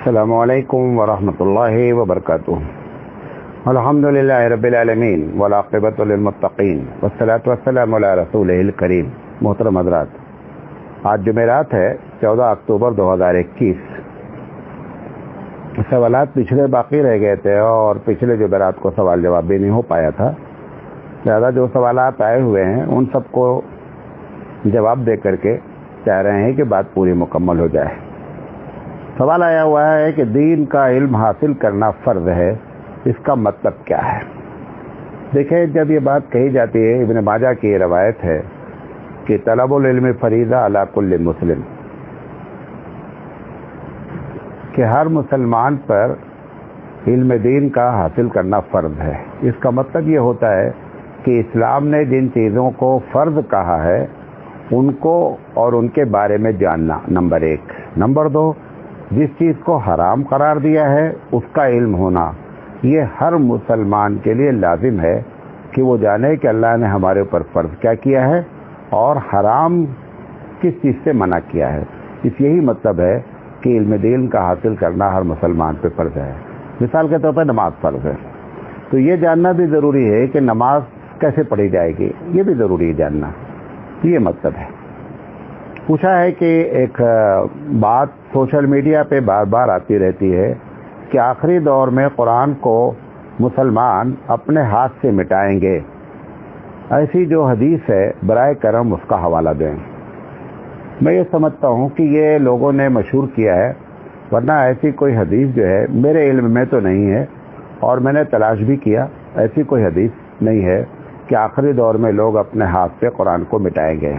السلام علیکم ورحمۃ اللہ وبرکاتہ۔ الحمدللہ رب العالمین والعاقبۃ للمتقین والصلاۃ والسلام علی رسولہ الکریم۔ محترم حضرات، آج جمعرات ہے 14 اکتوبر 2021۔ سوالات پچھلے باقی رہ گئے تھے اور پچھلے جمعرات کو سوال جواب بھی نہیں ہو پایا تھا، لہٰذا جو سوالات آئے ہوئے ہیں ان سب کو جواب دے کر کے چاہ رہے ہیں کہ بات پوری مکمل ہو جائے۔ سوال آیا ہوا ہے کہ دین کا علم حاصل کرنا فرض ہے، اس کا مطلب کیا ہے؟ دیکھیں، جب یہ بات کہی جاتی ہے، ابن ماجہ کی یہ روایت ہے کہ طلب العلم فریضہ علی کل مسلم، کہ ہر مسلمان پر علم دین کا حاصل کرنا فرض ہے۔ اس کا مطلب یہ ہوتا ہے کہ اسلام نے جن چیزوں کو فرض کہا ہے ان کو اور ان کے بارے میں جاننا، نمبر 1۔ نمبر 2، جس چیز کو حرام قرار دیا ہے اس کا علم ہونا۔ یہ ہر مسلمان کے لیے لازم ہے کہ وہ جانے کہ اللہ نے ہمارے اوپر فرض کیا کیا ہے اور حرام کس چیز سے منع کیا ہے۔ اس یہی مطلب ہے کہ علم دین کا حاصل کرنا ہر مسلمان پہ فرض ہے۔ مثال کے طور پر نماز فرض ہے، تو یہ جاننا بھی ضروری ہے کہ نماز کیسے پڑھی جائے گی، یہ بھی ضروری ہے جاننا۔ یہ مطلب ہے۔ پوچھا ہے کہ ایک بات سوشل میڈیا پہ بار بار آتی رہتی ہے کہ آخری دور میں قرآن کو مسلمان اپنے ہاتھ سے مٹائیں گے۔ ایسی جو حدیث ہے برائے کرم اس کا حوالہ دیں۔ میں یہ سمجھتا ہوں کہ یہ لوگوں نے مشہور کیا ہے، ورنہ ایسی کوئی حدیث جو ہے میرے علم میں تو نہیں ہے، اور میں نے تلاش بھی کیا، ایسی کوئی حدیث نہیں ہے کہ آخری دور میں لوگ اپنے ہاتھ سے قرآن کو مٹائیں گے۔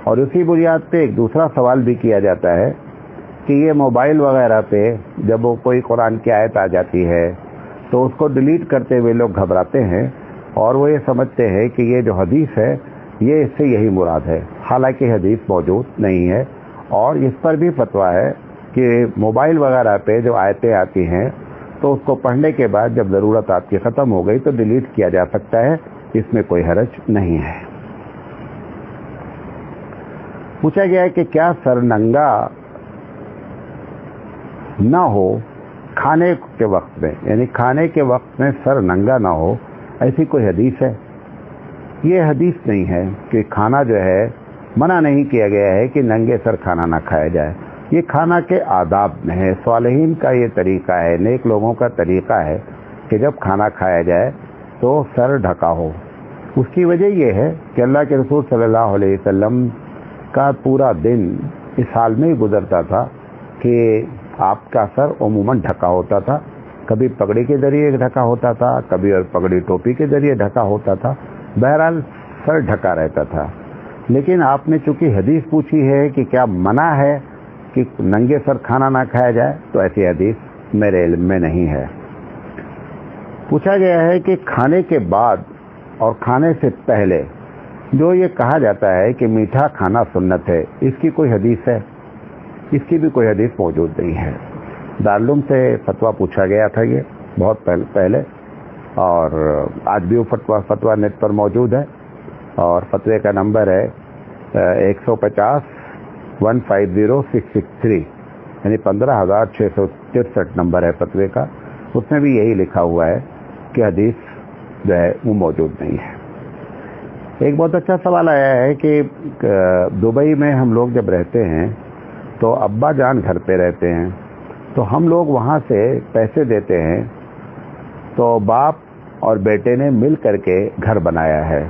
اور اسی بنیاد پہ ایک دوسرا سوال بھی کیا جاتا ہے کہ یہ موبائل وغیرہ پہ جب وہ کوئی قرآن کی آیت آ جاتی ہے تو اس کو ڈیلیٹ کرتے ہوئے لوگ گھبراتے ہیں اور وہ یہ سمجھتے ہیں کہ یہ جو حدیث ہے یہ اس سے یہی مراد ہے، حالانکہ حدیث موجود نہیں ہے۔ اور اس پر بھی فتویٰ ہے کہ موبائل وغیرہ پہ جو آیتیں آتی ہیں تو اس کو پڑھنے کے بعد جب ضرورت آپ کی ختم ہو گئی تو ڈیلیٹ کیا جا سکتا ہے، اس میں کوئی حرج نہیں ہے۔ پوچھا گیا ہے کہ کیا سر ننگا نہ ہو کھانے کے وقت میں، یعنی کھانے کے وقت میں سر ننگا نہ ہو، ایسی کوئی حدیث ہے؟ یہ حدیث نہیں ہے کہ کھانا جو ہے منع نہیں کیا گیا ہے کہ ننگے سر کھانا نہ کھایا جائے۔ یہ کھانا کے آداب میں ہے، صالحین کا یہ طریقہ ہے، نیک لوگوں کا طریقہ ہے کہ جب کھانا کھایا جائے تو سر ڈھکا ہو۔ اس کی وجہ یہ ہے کہ اللہ کے رسول صلی اللہ علیہ وسلم کا پورا دن اس حال میں ہی گزرتا تھا کہ آپ کا سر عموماً ڈھکا ہوتا تھا، کبھی پگڑی کے ذریعے ڈھکا ہوتا تھا، کبھی اور پگڑی ٹوپی کے ذریعے ڈھکا ہوتا تھا، بہرحال سر ڈھکا رہتا تھا۔ لیکن آپ نے چونکہ حدیث پوچھی ہے کہ کیا منع ہے کہ ننگے سر کھانا نہ کھایا جائے، تو ایسی حدیث میرے علم میں نہیں ہے۔ پوچھا گیا ہے کہ کھانے کے بعد اور کھانے سے پہلے جو یہ کہا جاتا ہے کہ میٹھا کھانا سنت ہے، اس کی کوئی حدیث ہے؟ اس کی بھی کوئی حدیث موجود نہیں ہے۔ دارالعلوم سے فتویٰ پوچھا گیا تھا یہ بہت پہلے، اور آج بھی وہ فتویٰ نیٹ پر موجود ہے، اور فتوے کا نمبر ہے 150-150-663، یعنی 15,663 نمبر ہے فتوے کا۔ اس میں بھی یہی لکھا ہوا ہے کہ حدیث جو ہے وہ موجود نہیں ہے۔ ایک بہت اچھا سوال آیا ہے کہ دبئی میں ہم لوگ جب رہتے ہیں تو ابا جان گھر پہ رہتے ہیں، تو ہم لوگ وہاں سے پیسے دیتے ہیں، تو باپ اور بیٹے نے مل کر کے گھر بنایا ہے،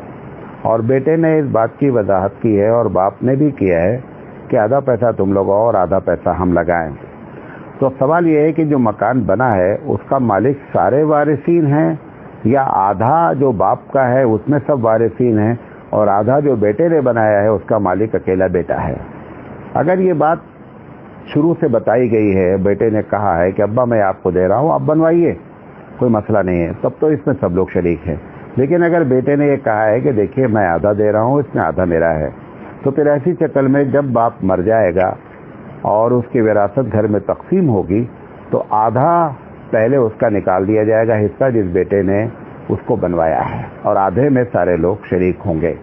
اور بیٹے نے اس بات کی وضاحت کی ہے اور باپ نے بھی کیا ہے کہ آدھا پیسہ تم لوگ اور آدھا پیسہ ہم لگائیں۔ تو سوال یہ ہے کہ جو مکان بنا ہے اس کا مالک سارے وارثین ہیں، یا آدھا جو باپ کا ہے اس میں سب وارثین ہیں اور آدھا جو بیٹے نے بنایا ہے اس کا مالک اکیلا بیٹا ہے؟ اگر یہ بات شروع سے بتائی گئی ہے، بیٹے نے کہا ہے کہ ابا میں آپ کو دے رہا ہوں، آپ بنوائیے، کوئی مسئلہ نہیں ہے، تب تو اس میں سب لوگ شریک ہیں۔ لیکن اگر بیٹے نے یہ کہا ہے کہ دیکھیے میں آدھا دے رہا ہوں، اس میں آدھا میرا ہے، تو پھر ایسی شکل میں جب باپ مر جائے گا اور اس کی وراثت گھر میں تقسیم ہوگی تو آدھا پہلے اس کا نکال دیا جائے گا حصہ جس بیٹے نے اس کو بنوایا ہے، اور آدھے میں سارے لوگ شریک ہوں گے۔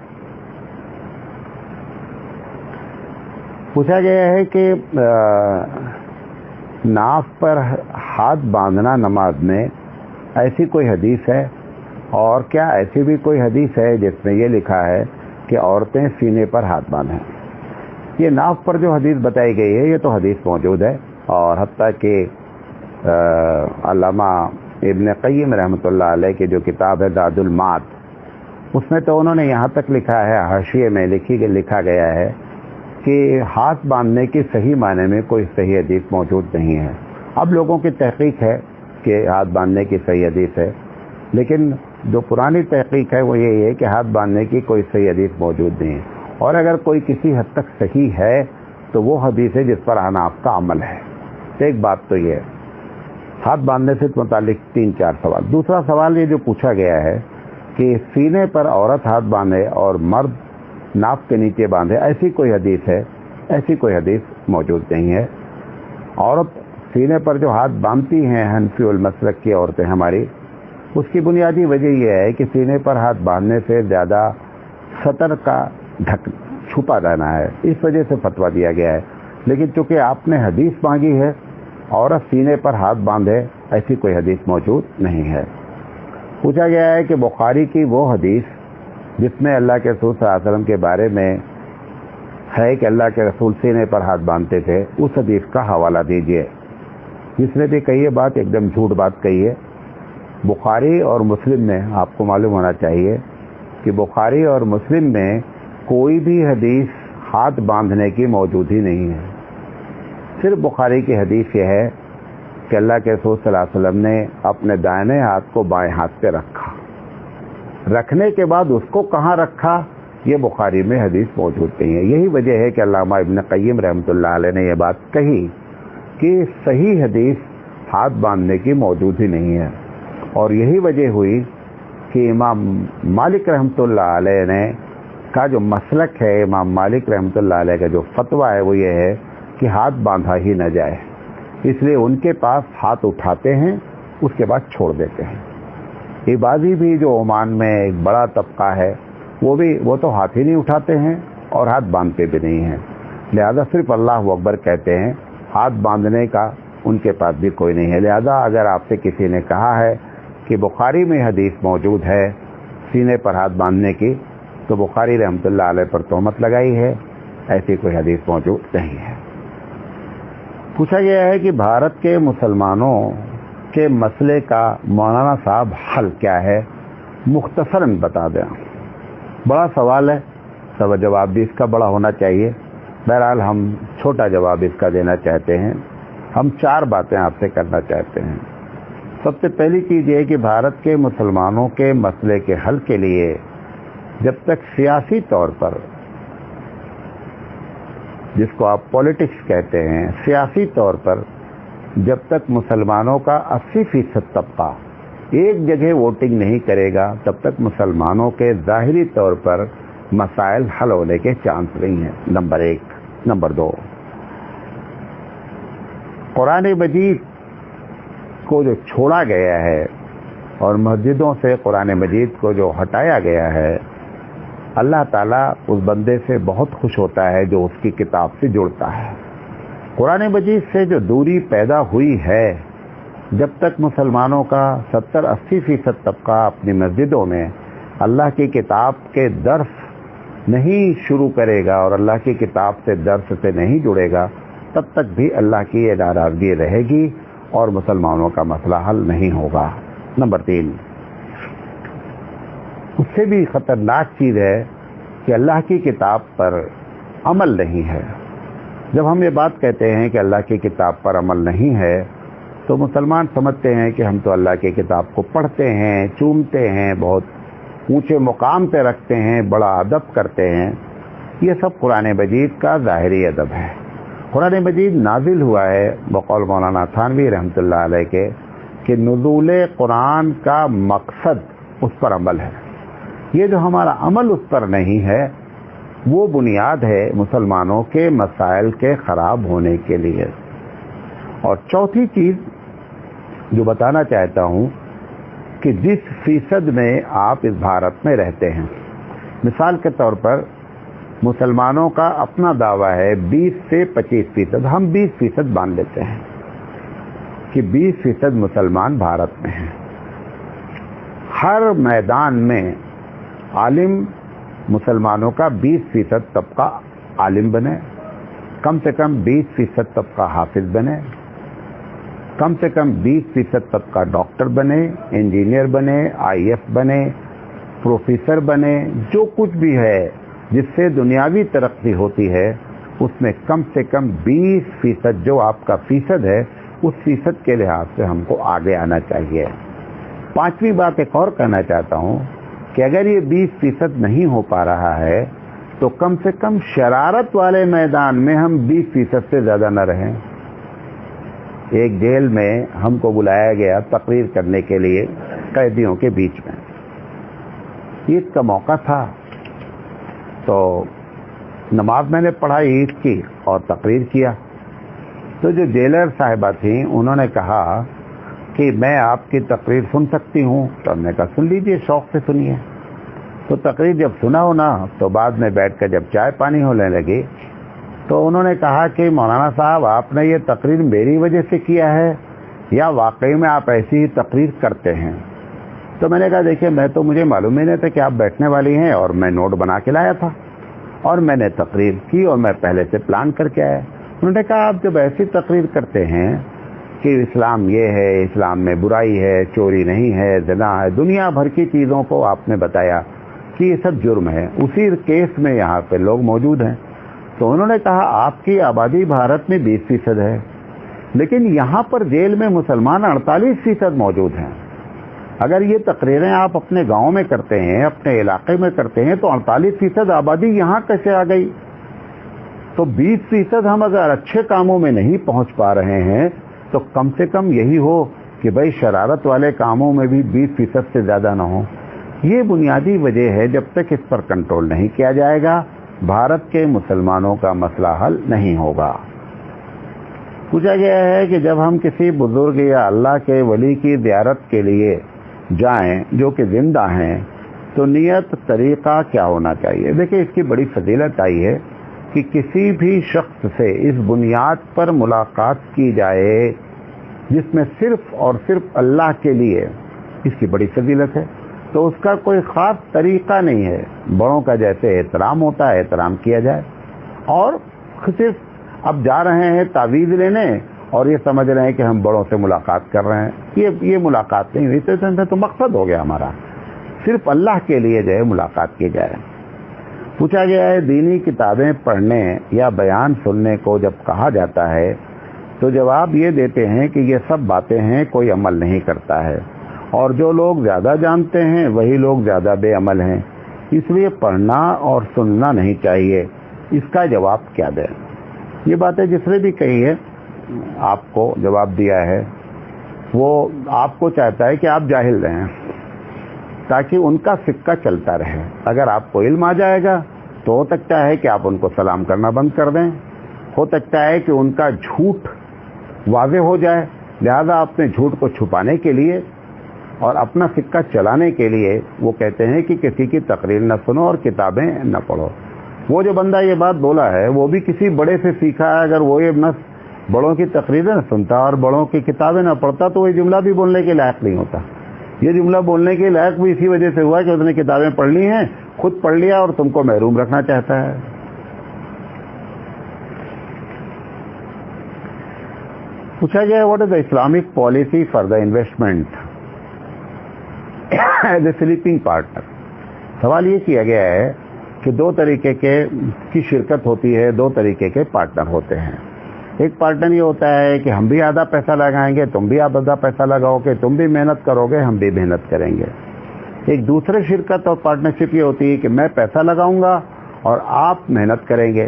پوچھا گیا ہے کہ ناف پر ہاتھ باندھنا نماز میں، ایسی کوئی حدیث ہے؟ اور کیا ایسی بھی کوئی حدیث ہے جس میں یہ لکھا ہے کہ عورتیں سینے پر ہاتھ باندھیں؟ یہ ناف پر جو حدیث بتائی گئی ہے یہ تو حدیث موجود ہے، اور حتیٰ کہ علامہ ابن قیم رحمۃ اللہ علیہ کی جو کتاب ہے زاد المعاد، اس میں تو انہوں نے یہاں تک لکھا ہے، حاشیے میں لکھا گیا ہے کہ ہاتھ باندھنے کی صحیح معنی میں کوئی صحیح حدیث موجود نہیں ہے۔ اب لوگوں کی تحقیق ہے کہ ہاتھ باندھنے کی صحیح حدیث ہے، لیکن جو پرانی تحقیق ہے وہ یہی ہے کہ ہاتھ باندھنے کی کوئی صحیح حدیث موجود نہیں ہے، اور اگر کوئی کسی حد تک صحیح ہے تو وہ حدیث ہے جس پر حناف کا عمل ہے۔ ایک بات تو یہ ہے، ہاتھ باندھنے سے متعلق 3-4 سوال۔ دوسرا سوال یہ جو پوچھا گیا ہے کہ سینے پر عورت ہاتھ باندھے اور مرد ناف کے نیچے باندھے، ایسی کوئی حدیث ہے؟ ایسی کوئی حدیث موجود نہیں ہے۔ عورت سینے پر جو ہاتھ باندھتی ہیں حنفی المسلک کی عورتیں ہماری، اس کی بنیادی وجہ یہ ہے کہ سینے پر ہاتھ باندھنے سے زیادہ سطر کا چھپا رہنا ہے، اس وجہ سے فتویٰ دیا گیا ہے۔ لیکن چونکہ آپ نے حدیث مانگی ہے عورت سینے پر ہاتھ باندھے، ایسی کوئی حدیث موجود نہیں ہے۔ پوچھا گیا ہے کہ بخاری کی وہ حدیث جس میں اللہ کے رسول صلی اللہ علیہ وسلم کے بارے میں ہے کہ اللہ کے رسول سینے پر ہاتھ باندھتے تھے، اس حدیث کا حوالہ دیجیے۔ جس نے بھی کہی ہے بات ایک دم جھوٹ بات کہی ہے۔ بخاری اور مسلم میں آپ کو معلوم ہونا چاہیے کہ بخاری اور مسلم میں کوئی بھی حدیث ہاتھ باندھنے کی موجود ہی نہیں ہے۔ صرف بخاری کی حدیث یہ ہے کہ اللہ کے رسول صلی اللہ علیہ وسلم نے اپنے دائنے ہاتھ کو بائیں ہاتھ پہ رکھا، رکھنے کے بعد اس کو کہاں رکھا یہ بخاری میں حدیث موجود نہیں ہے۔ یہی وجہ ہے کہ علامہ ابن قیم رحمۃ اللہ علیہ نے یہ بات کہی کہ صحیح حدیث ہاتھ باندھنے کی موجود ہی نہیں ہے، اور یہی وجہ ہوئی کہ امام مالک رحمۃ اللہ علیہ نے کا جو مسلک ہے، امام مالک رحمۃ اللہ علیہ کا جو فتویٰ ہے وہ یہ ہے کہ ہاتھ باندھا ہی نہ جائے، اس لیے ان کے پاس ہاتھ اٹھاتے ہیں اس کے بعد چھوڑ دیتے ہیں۔ عبادی بھی جو عمان میں ایک بڑا طبقہ ہے وہ تو ہاتھ ہی نہیں اٹھاتے ہیں اور ہاتھ باندھتے بھی نہیں ہیں، لہذا صرف اللہ اکبر کہتے ہیں، ہاتھ باندھنے کا ان کے پاس بھی کوئی نہیں ہے۔ لہذا اگر آپ سے کسی نے کہا ہے کہ بخاری میں حدیث موجود ہے سینے پر ہاتھ باندھنے کی، تو بخاری رحمۃ اللہ علیہ پر تہمت لگائی ہے، ایسی کوئی حدیث موجود نہیں ہے۔ پوچھا گیا ہے کہ بھارت کے مسلمانوں کے مسئلے کا مولانا صاحب حل کیا ہے، مختصراً بتا دیں۔ بڑا سوال ہے، سب جواب بھی اس کا بڑا ہونا چاہیے، بہرحال ہم چھوٹا جواب اس کا دینا چاہتے ہیں۔ ہم 4 باتیں آپ سے کرنا چاہتے ہیں۔ سب سے پہلی چیز یہ ہے کہ بھارت کے مسلمانوں کے مسئلے کے حل کے لیے جب تک سیاسی طور پر، جس کو آپ پولیٹکس کہتے ہیں، سیاسی طور پر جب تک مسلمانوں کا 80% طبقہ ایک جگہ ووٹنگ نہیں کرے گا تب تک مسلمانوں کے ظاہری طور پر مسائل حل ہونے کے چانس نہیں ہیں، نمبر 1۔ نمبر 2، قرآن مجید کو جو چھوڑا گیا ہے اور مسجدوں سے قرآن مجید کو جو ہٹایا گیا ہے، اللہ تعالیٰ اس بندے سے بہت خوش ہوتا ہے جو اس کی کتاب سے جڑتا ہے۔ قرآن مجید سے جو دوری پیدا ہوئی ہے، جب تک مسلمانوں کا 70-80% طبقہ اپنی مسجدوں میں اللہ کی کتاب کے درس نہیں شروع کرے گا اور اللہ کی کتاب سے درس سے نہیں جڑے گا، تب تک بھی اللہ کی یہ ناراضگی رہے گی اور مسلمانوں کا مسئلہ حل نہیں ہوگا۔ نمبر 3، اس سے بھی خطرناک چیز ہے کہ اللہ کی کتاب پر عمل نہیں ہے۔ جب ہم یہ بات کہتے ہیں کہ اللہ کی کتاب پر عمل نہیں ہے تو مسلمان سمجھتے ہیں کہ ہم تو اللہ کی کتاب کو پڑھتے ہیں، چومتے ہیں، بہت اونچے مقام پہ رکھتے ہیں، بڑا ادب کرتے ہیں۔ یہ سب قرآن مجید کا ظاہری ادب ہے۔ قرآن مجید نازل ہوا ہے بقول مولانا تھانوی رحمۃ اللہ علیہ کے کہ نزول قرآن کا مقصد اس پر عمل ہے۔ یہ جو ہمارا عمل اس پر نہیں ہے وہ بنیاد ہے مسلمانوں کے مسائل کے خراب ہونے کے لیے۔ اور چوتھی چیز جو بتانا چاہتا ہوں کہ جس فیصد میں آپ اس بھارت میں رہتے ہیں، مثال کے طور پر مسلمانوں کا اپنا دعویٰ ہے 20 سے 25%، ہم 20% مان لیتے ہیں۔ کہ 20% مسلمان بھارت میں ہیں. ہر میدان میں عالم مسلمانوں کا 20% طبقہ عالم بنے، کم سے کم 20% طبقہ حافظ بنے، کم سے کم 20% طبقہ ڈاکٹر بنے، انجینئر بنے، IAS بنے، پروفیسر بنے. جو کچھ بھی ہے جس سے دنیاوی ترقی ہوتی ہے اس میں کم سے کم 20% جو آپ کا فیصد ہے اس فیصد کے لحاظ سے ہم کو آگے آنا چاہیے. پانچویں بات ایک اور کہنا چاہتا ہوں کہ اگر یہ 20% نہیں ہو پا رہا ہے تو کم سے کم شرارت والے میدان میں ہم 20% سے زیادہ نہ رہیں. ایک جیل میں ہم کو بلایا گیا تقریر کرنے کے لیے قیدیوں کے بیچ میں. عید کا موقع تھا تو نماز میں نے پڑھائی عید کی اور تقریر کیا. تو جو جیلر صاحبہ تھیں انہوں نے کہا کہ میں آپ کی تقریر سن سکتی ہوں. تو ہم نے کہا سن لیجئے، شوق سے سنیے. تو تقریر جب سنا ہونا تو بعد میں بیٹھ کر جب چائے پانی ہونے لگی تو انہوں نے کہا کہ مولانا صاحب آپ نے یہ تقریر میری وجہ سے کیا ہے یا واقعی میں آپ ایسی ہی تقریر کرتے ہیں؟ تو میں نے کہا دیکھیے میں تو مجھے معلوم ہی نہیں تھا کہ آپ بیٹھنے والی ہیں اور میں نوٹ بنا کے لایا تھا اور میں نے تقریر کی اور میں پہلے سے پلان کر کے آیا. انہوں نے کہا آپ جب ایسی تقریر کرتے ہیں کہ اسلام یہ ہے، اسلام میں برائی ہے، چوری نہیں ہے، زنا ہے، دنیا بھر کی چیزوں کو آپ نے بتایا کہ یہ سب جرم ہے، اسی کیس میں یہاں پہ لوگ موجود ہیں. تو انہوں نے کہا آپ کی آبادی بھارت میں 20% ہے لیکن یہاں پر جیل میں مسلمان 48% موجود ہیں. اگر یہ تقریریں آپ اپنے گاؤں میں کرتے ہیں، اپنے علاقے میں کرتے ہیں تو 48% آبادی یہاں کیسے آ گئی؟ تو 20% ہم اگر اچھے کاموں میں نہیں پہنچ پا رہے ہیں تو کم سے کم یہی ہو کہ بھائی شرارت والے کاموں میں بھی 20% سے زیادہ نہ ہو. یہ بنیادی وجہ ہے. جب تک اس پر کنٹرول نہیں کیا جائے گا بھارت کے مسلمانوں کا مسئلہ حل نہیں ہوگا. پوچھا گیا ہے کہ جب ہم کسی بزرگ یا اللہ کے ولی کی زیارت کے لیے جائیں جو کہ زندہ ہیں تو نیت طریقہ کیا ہونا چاہیے؟ دیکھیں اس کی بڑی فضیلت آئی ہے کہ کسی بھی شخص سے اس بنیاد پر ملاقات کی جائے جس میں صرف اور صرف اللہ کے لیے، اس کی بڑی فضیلت ہے. تو اس کا کوئی خاص طریقہ نہیں ہے. بڑوں کا جیسے احترام ہوتا ہے احترام کیا جائے، اور صرف اب جا رہے ہیں تعویذ لینے اور یہ سمجھ رہے ہیں کہ ہم بڑوں سے ملاقات کر رہے ہیں، یہ ملاقات نہیں ہوئی. تو مقصد ہو گیا ہمارا صرف اللہ کے لیے جو ہے ملاقات کی جائے. پوچھا گیا ہے دینی کتابیں پڑھنے یا بیان سننے کو جب کہا جاتا ہے تو جواب یہ دیتے ہیں کہ یہ سب باتیں ہیں، کوئی عمل نہیں کرتا ہے، اور جو لوگ زیادہ جانتے ہیں وہی لوگ زیادہ بے عمل ہیں، اس لیے پڑھنا اور سننا نہیں چاہیے. اس کا جواب کیا دیں؟ یہ باتیں جس نے بھی کہی ہے آپ کو جواب دیا ہے وہ آپ کو چاہتا ہے کہ آپ جاہل رہیں تاکہ ان کا سکہ چلتا رہے. اگر آپ کو علم آ جائے گا تو ہو سکتا ہے کہ آپ ان کو سلام کرنا بند کر دیں، ہو سکتا ہے کہ ان کا جھوٹ واضح ہو جائے. لہذا اپنے جھوٹ کو چھپانے کے لیے اور اپنا سکہ چلانے کے لیے وہ کہتے ہیں کہ کسی کی تقریر نہ سنو اور کتابیں نہ پڑھو. وہ جو بندہ یہ بات بولا ہے وہ بھی کسی بڑے سے سیکھا ہے. اگر وہ یہ بڑوں کی تقریریں نہ سنتا اور بڑوں کی کتابیں نہ پڑھتا تو وہ جملہ بھی بولنے کے لائق نہیں ہوتا. یہ جملہ بولنے کے لائق بھی اسی وجہ سے ہوا کہ اس نے کتابیں پڑھ لی ہیں، خود پڑھ لیا اور تم کو محروم رکھنا چاہتا ہے. پوچھا گیا what is the Islamic policy for the investment as a sleeping partner. سوال یہ کیا گیا ہے کہ دو طریقے کی شرکت ہوتی ہے، دو طریقے کے پارٹنر ہوتے ہیں. ایک پارٹنر یہ ہوتا ہے کہ ہم بھی آدھا پیسہ لگائیں گے، تم بھی آدھا پیسہ لگاؤ گے، تم بھی محنت کرو گے، ہم بھی محنت کریں گے. ایک دوسرے شرکت اور پارٹنرشپ یہ ہوتی ہے کہ میں پیسہ لگاؤں گا اور آپ محنت کریں گے.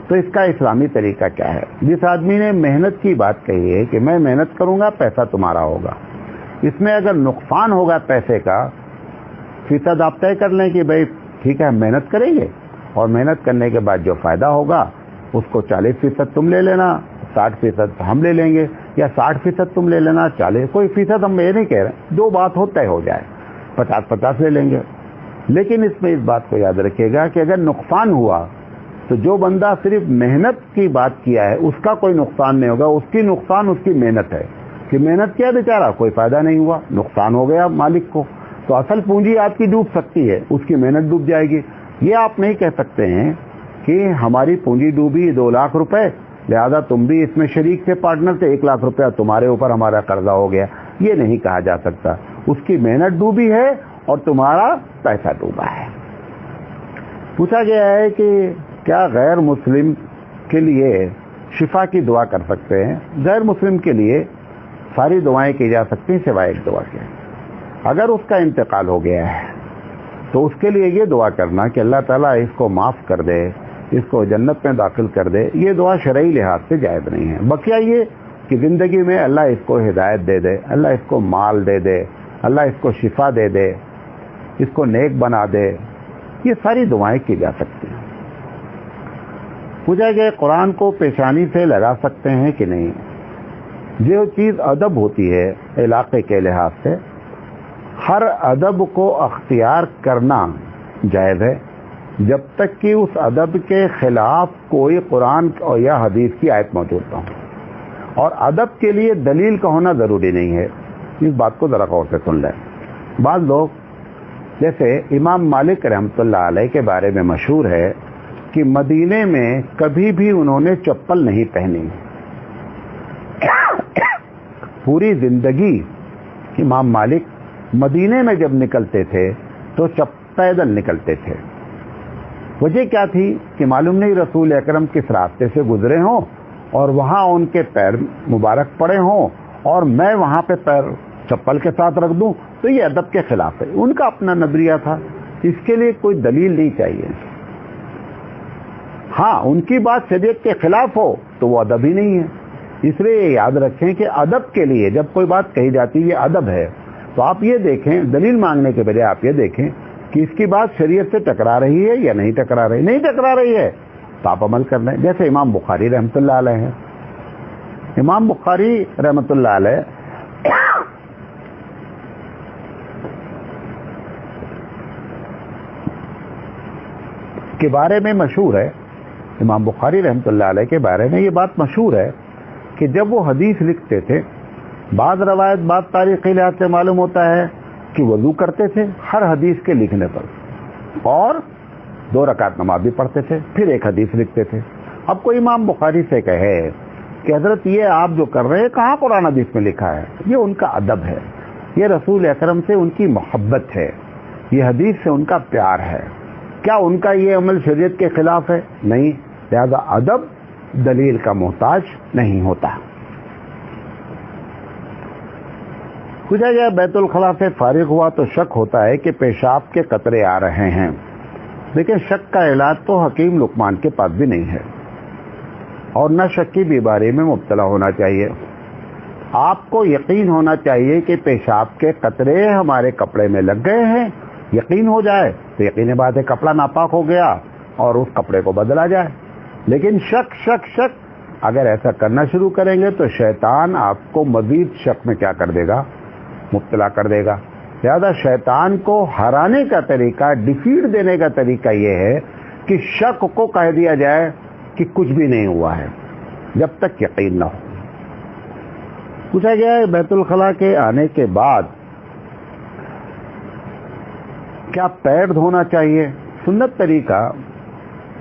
تو اس کا اسلامی طریقہ کیا ہے؟ جس آدمی نے محنت کی بات کہی ہے کہ میں محنت کروں گا پیسہ تمہارا ہوگا، اس میں اگر نقصان ہوگا پیسے کا فیصد آپ طے کر لیں کہ بھائی ٹھیک ہے ہم محنت کریں گے اور محنت کرنے کے بعد جو فائدہ ہوگا اس کو 40% تم لے لینا، 60% ہم لے لیں گے، یا 60% تم لے لینا، 40 کوئی فیصد ہم یہ نہیں کہہ رہے، جو بات ہو طے ہو جائے، 50-50 لے لیں گے. لیکن اس میں اس بات کو یاد رکھیے گا کہ اگر نقصان ہوا تو جو بندہ صرف محنت کی بات کیا ہے اس کا کوئی نقصان نہیں ہوگا، اس کی نقصان اس کی محنت ہے کہ محنت کیا بیچارہ، کوئی فائدہ نہیں ہوا، نقصان ہو گیا مالک کو، تو اصل پونجی آپ کی ڈوب سکتی ہے، اس کی محنت ڈوب جائے گی۔ یہ آپ نہیں کہہ سکتے ہیں کہ ہماری پونجی ڈوبی 2 لاکھ روپے، لہذا تم بھی اس میں شریک تھے، پارٹنر تھے، 1 لاکھ روپیہ تمہارے اوپر ہمارا قرضہ ہو گیا، یہ نہیں کہا جا سکتا۔ اس کی محنت ڈوبی ہے اور تمہارا پیسہ ڈوبا ہے۔ پوچھا گیا ہے کہ کیا غیر مسلم کے لیے شفا کی دعا کر سکتے ہیں؟ غیر مسلم کے لیے ساری دعائیں کی جا سکتی ہیں سوائے ایک دعا کے۔ اگر اس کا انتقال ہو گیا ہے تو اس کے لیے یہ دعا کرنا کہ اللہ تعالیٰ اس کو معاف کر دے، اس کو جنت میں داخل کر دے، یہ دعا شرعی لحاظ سے جائز نہیں ہے۔ بقیہ یہ کہ زندگی میں اللہ اس کو ہدایت دے دے، اللہ اس کو مال دے دے، اللہ اس کو شفا دے دے، اس کو نیک بنا دے، یہ ساری دعائیں کی جا سکتی ہیں۔ پوچھا گیا قرآن کو پیشانی سے لگا سکتے ہیں کہ نہیں؟ جو چیز ادب ہوتی ہے علاقے کے لحاظ سے، ہر ادب کو اختیار کرنا جائز ہے جب تک کہ اس ادب کے خلاف کوئی قرآن یا حدیث کی آیت موجود نہ ہو، اور ادب کے لیے دلیل کا ہونا ضروری نہیں ہے۔ اس بات کو ذرا غور سے سن لیں۔ بعض لوگ جیسے امام مالک رحمۃ اللہ علیہ کے بارے میں مشہور ہے کہ مدینے میں کبھی بھی انہوں نے چپل نہیں پہنی، پوری زندگی امام مالک مدینے میں جب نکلتے تھے تو پیدل نکلتے تھے۔ وجہ کیا تھی کہ معلوم نہیں رسول اکرم کس راستے سے گزرے ہوں اور وہاں ان کے پیر مبارک پڑے ہوں اور میں وہاں پہ پیر چپل کے ساتھ رکھ دوں، تو یہ ادب کے خلاف ہے۔ ان کا اپنا نظریہ تھا، اس کے لیے کوئی دلیل نہیں چاہیے۔ ہاں ان کی بات شریعت کے خلاف ہو تو وہ ادب ہی نہیں ہے۔ اس لیے یہ یاد رکھیں کہ ادب کے لیے جب کوئی بات کہی جاتی ہے یہ ادب ہے، تو آپ یہ دیکھیں، دلیل مانگنے کے بجائے آپ یہ دیکھیں کہ اس کی بات شریعت سے ٹکرا رہی ہے یا نہیں ٹکرا رہی۔ نہیں ٹکرا رہی ہے تو آپ عمل کر لیں۔ جیسے امام بخاری رحمۃ اللہ علیہ ہیں، امام بخاری رحمۃ اللہ علیہ کے بارے میں مشہور ہے، امام بخاری رحمۃ اللہ علیہ کے بارے میں یہ بات مشہور ہے کہ جب وہ حدیث لکھتے تھے، بعض روایت بعض تاریخی لحاظ سے معلوم ہوتا ہے کہ وضو کرتے تھے ہر حدیث کے لکھنے پر، اور 2 رکعت نماز بھی پڑھتے تھے، پھر ایک حدیث لکھتے تھے۔ اب کوئی امام بخاری سے کہے کہ حضرت یہ آپ جو کر رہے ہیں کہاں قرآن حدیث میں لکھا ہے؟ یہ ان کا ادب ہے، یہ رسول اکرم سے ان کی محبت ہے، یہ حدیث سے ان کا پیار ہے۔ کیا ان کا یہ عمل شریعت کے خلاف ہے؟ نہیں، لہذا ادب دلیل کا محتاج نہیں ہوتا۔ پوچھا گیا بیت الخلاء سے فارغ ہوا تو شک ہوتا ہے کہ پیشاب کے قطرے آ رہے ہیں، لیکن شک کا علاج تو حکیم لقمان کے پاس بھی نہیں ہے، اور نہ شک کی بیماری میں مبتلا ہونا چاہیے۔ آپ کو یقین ہونا چاہیے کہ پیشاب کے قطرے ہمارے کپڑے میں لگ گئے ہیں، یقین ہو جائے تو یقین بات ہے کپڑا ناپاک ہو گیا اور اس کپڑے کو بدلا جائے۔ لیکن شک شک شک اگر ایسا کرنا شروع کریں گے تو شیطان آپ کو مزید شک میں کیا کر دے گا؟ مبتلا کر دے گا۔ لہذا شیطان کو ہرانے کا طریقہ، ڈیفیٹ دینے کا طریقہ یہ ہے کہ شک کو کہہ دیا جائے کہ کچھ بھی نہیں ہوا ہے جب تک یقین نہ ہو۔ پوچھا گیا ہے بیت الخلاء کے آنے کے بعد کیا پیر دھونا چاہیے؟ سنت طریقہ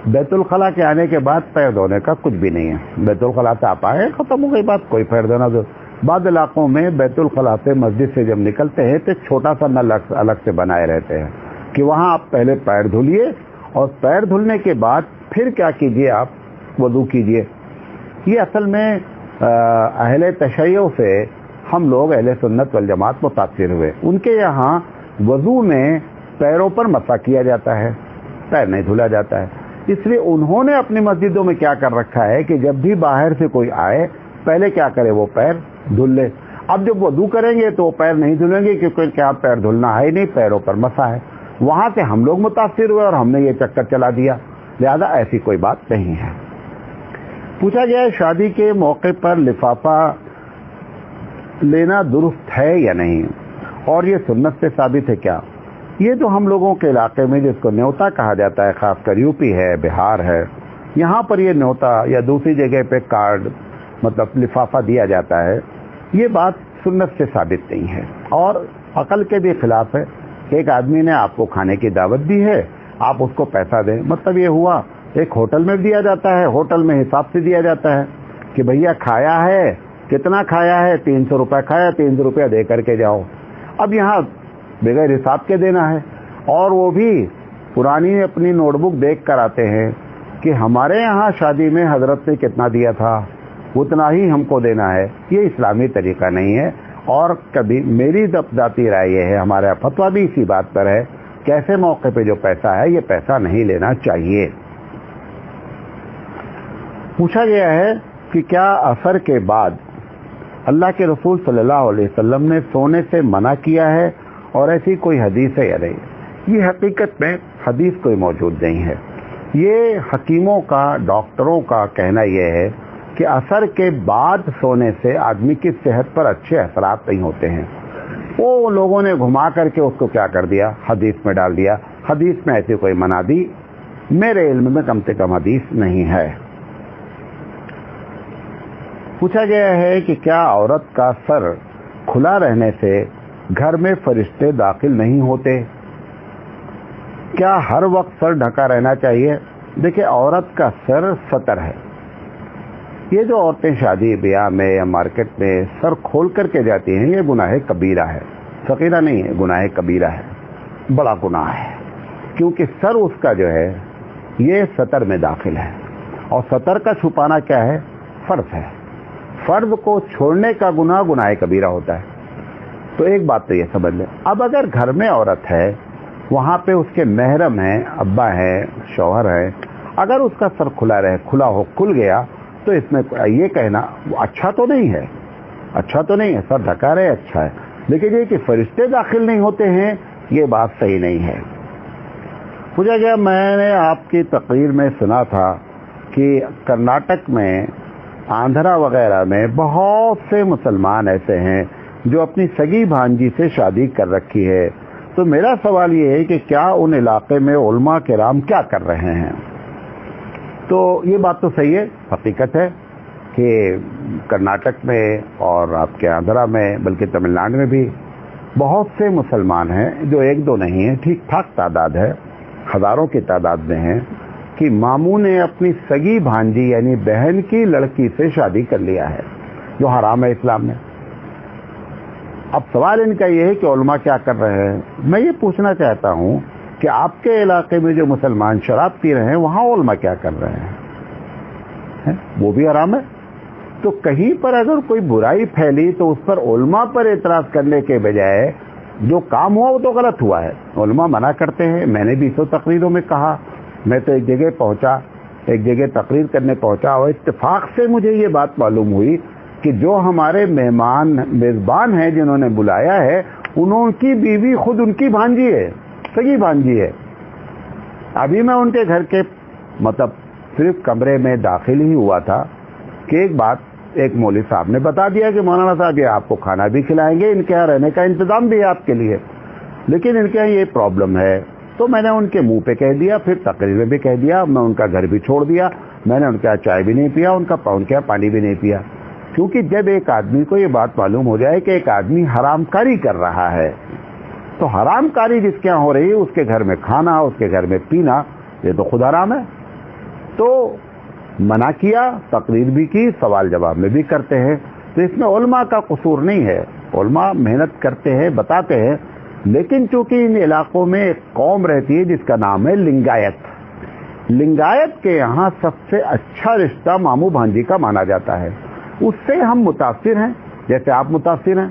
بیت الخلاء کے آنے کے بعد پیر دھونے کا کچھ بھی نہیں ہے۔ بیت الخلاء سے آپ آئے، ختم ہو گئی بات، کوئی پیر دھونا دو۔ بعض علاقوں میں بیت الخلاء سے مسجد سے جب نکلتے ہیں تو چھوٹا سا نل الگ سے بنائے رہتے ہیں کہ وہاں آپ پہلے پیر دھلیے اور پیر دھلنے کے بعد پھر کیا کیجئے، آپ وضو کیجئے۔ یہ اصل میں اہل تشیع سے ہم لوگ اہل سنت والجماعت متاثر ہوئے۔ ان کے یہاں وضو میں پیروں پر مسح کیا جاتا ہے، پیر نہیں دھلا جاتا ہے۔ اس لیے انہوں نے اپنی مسجدوں میں کیا کر رکھا ہے کہ جب بھی باہر سے کوئی آئے پہلے کیا کرے، وہ پیر دھل لے۔ اب جب وضو کریں گے تو وہ پیر نہیں دھلیں گے کیونکہ کیا پیر دھلنا ہے ہی نہیں، پیروں پر مسح ہے۔ وہاں سے ہم لوگ متاثر ہوئے اور ہم نے یہ چکر چلا دیا، لہذا ایسی کوئی بات نہیں ہے۔ پوچھا گیا ہے شادی کے موقع پر لفافہ لینا درست ہے یا نہیں، اور یہ سنت سے ثابت ہے کیا؟ یہ جو ہم لوگوں کے علاقے میں جس کو نیوتا کہا جاتا ہے، خاص کر یوپی ہے، بہار ہے، یہاں پر یہ نیوتا یا دوسری جگہ پہ کارڈ مطلب لفافہ دیا جاتا ہے، یہ بات سنت سے ثابت نہیں ہے اور عقل کے بھی خلاف ہے کہ ایک آدمی نے آپ کو کھانے کی دعوت دی ہے، آپ اس کو پیسہ دیں، مطلب یہ ہوا ایک ہوٹل میں دیا جاتا ہے، ہوٹل میں حساب سے دیا جاتا ہے کہ بھیا کھایا ہے، کتنا کھایا ہے، 300 روپے کھایا، 300 روپیہ دے کر کے جاؤ۔ اب یہاں بغیر حساب کے دینا ہے اور وہ بھی پرانی اپنی نوٹ بک دیکھ کر آتے ہیں کہ ہمارے یہاں شادی میں حضرت نے کتنا دیا تھا اتنا ہی ہم کو دینا ہے۔ یہ اسلامی طریقہ نہیں ہے اور کبھی میری ذاتی رائے یہ ہے، ہمارا فتویٰ بھی اسی بات پر ہے کہ ایسے موقع پہ جو پیسہ ہے یہ پیسہ نہیں لینا چاہیے۔ پوچھا گیا ہے کہ کیا عصر کے بعد اللہ کے رسول صلی اللہ علیہ وسلم نے سونے سے منع کیا ہے اور ایسی کوئی حدیث ہے یا نہیں؟ یہ حقیقت میں حدیث کوئی موجود نہیں ہے، یہ حکیموں کا، ڈاکٹروں کا کہنا یہ ہے کہ عصر کے بعد سونے سے آدمی کی صحت پر اچھے اثرات نہیں ہوتے ہیں۔ وہ لوگوں نے گھما کر کے اس کو کیا کر دیا، حدیث میں ڈال دیا۔ حدیث میں ایسی کوئی منادی میرے علم میں کم سے کم حدیث نہیں ہے۔ پوچھا گیا ہے کہ کیا عورت کا سر کھلا رہنے سے گھر میں فرشتے داخل نہیں ہوتے؟ کیا ہر وقت سر ڈھکا رہنا چاہیے؟ دیکھیں، عورت کا سر ستر ہے۔ یہ جو عورتیں شادی بیاہ میں یا مارکیٹ میں سر کھول کر کے جاتی ہیں یہ گناہ کبیرہ ہے، صغیرہ نہیں ہے، گناہ کبیرہ ہے، بڑا گناہ ہے، کیونکہ سر اس کا جو ہے یہ ستر میں داخل ہے اور ستر کا چھپانا کیا ہے؟ فرض ہے۔ فرض کو چھوڑنے کا گناہ کبیرہ ہوتا ہے۔ تو ایک بات تو یہ سمجھ لیں، اب اگر گھر میں عورت ہے، وہاں پہ اس کے محرم ہیں، ابا ہیں، شوہر ہیں، اگر اس کا سر کھل گیا تو اس میں یہ کہنا اچھا تو نہیں ہے، سر ڈھکا رہے اچھا ہے، لیکن یہ کہ فرشتے داخل نہیں ہوتے ہیں یہ بات صحیح نہیں ہے۔ پوچھا گیا، میں نے آپ کی تقریر میں سنا تھا کہ کرناٹک میں، آندھرا وغیرہ میں بہت سے مسلمان ایسے ہیں جو اپنی سگی بھانجی سے شادی کر رکھی ہے، تو میرا سوال یہ ہے کہ کیا ان علاقے میں علماء کرام کیا کر رہے ہیں؟ تو یہ بات تو صحیح ہے، حقیقت ہے کہ کرناٹک میں اور آپ کے آندھرا میں، بلکہ تمل ناڈو میں بھی بہت سے مسلمان ہیں، جو ایک دو نہیں ہیں، ٹھیک ٹھاک تعداد ہے، ہزاروں کی تعداد میں ہیں، کہ ماموں نے اپنی سگی بھانجی یعنی بہن کی لڑکی سے شادی کر لیا ہے، جو حرام ہے اسلام میں۔ اب سوال ان کا یہ ہے کہ علماء کیا کر رہے ہیں؟ میں یہ پوچھنا چاہتا ہوں کہ آپ کے علاقے میں جو مسلمان شراب پی رہے ہیں وہاں علماء کیا کر رہے ہیں؟ وہ بھی حرام ہے۔ تو کہیں پر اگر کوئی برائی پھیلی تو اس پر علماء پر اعتراض کرنے کے بجائے جو کام ہوا وہ تو غلط ہوا ہے، علماء منع کرتے ہیں۔ میں نے بھی سو تقریروں میں کہا، میں تو ایک جگہ تقریر کرنے پہنچا اور اتفاق سے مجھے یہ بات معلوم ہوئی کہ جو ہمارے میزبان ہیں جنہوں نے بلایا ہے، انہوں کی بیوی خود ان کی بھانجی ہے، سگی بھانجی ہے۔ ابھی میں ان کے گھر کے مطلب صرف کمرے میں داخل ہی ہوا تھا کہ ایک مولوی صاحب نے بتا دیا کہ مولانا صاحب یہ آپ کو کھانا بھی کھلائیں گے، ان کے یہاں رہنے کا انتظام بھی ہے آپ کے لیے، لیکن ان کے یہاں یہ پرابلم ہے۔ تو میں نے ان کے منہ پہ کہہ دیا، پھر تقریر میں بھی کہہ دیا، میں ان کا گھر بھی چھوڑ دیا، میں نے ان کا چائے بھی نہیں پیا، ان کا پانی بھی نہیں پیا، کیونکہ جب ایک آدمی کو یہ بات معلوم ہو جائے کہ ایک آدمی حرام کاری کر رہا ہے تو حرام کاری جس کے یہاں ہو رہی ہے اس کے گھر میں کھانا، اس کے گھر میں پینا، یہ تو خود حرام ہے۔ تو منع کیا، تقریر بھی کی، سوال جواب میں بھی کرتے ہیں، تو اس میں علماء کا قصور نہیں ہے، علماء محنت کرتے ہیں، بتاتے ہیں، لیکن چونکہ ان علاقوں میں ایک قوم رہتی ہے جس کا نام ہے لنگایت کے یہاں سب سے اچھا رشتہ ماموں بھانجی کا مانا جاتا ہے، اس سے ہم متاثر ہیں جیسے آپ متاثر ہیں۔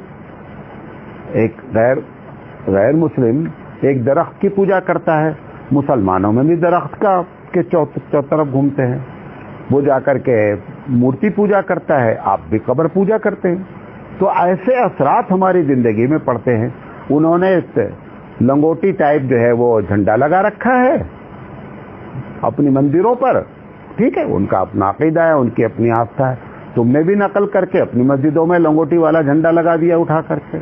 ایک غیر مسلم ایک درخت کی پوجا کرتا ہے، مسلمانوں میں بھی درخت کے طرف گھومتے ہیں، وہ جا کر کے مورتی پوجا کرتا ہے، آپ بھی قبر پوجا کرتے ہیں۔ تو ایسے اثرات ہماری زندگی میں پڑتے ہیں۔ انہوں نے لنگوٹی ٹائپ جو ہے وہ جھنڈا لگا رکھا ہے اپنی مندروں پر، ٹھیک ہے، ان کا اپنا عقیدہ ہے، ان کی اپنی آستھا ہے، تم نے بھی نقل کر کے اپنی مسجدوں میں لنگوٹی والا جھنڈا لگا دیا اٹھا کر کے۔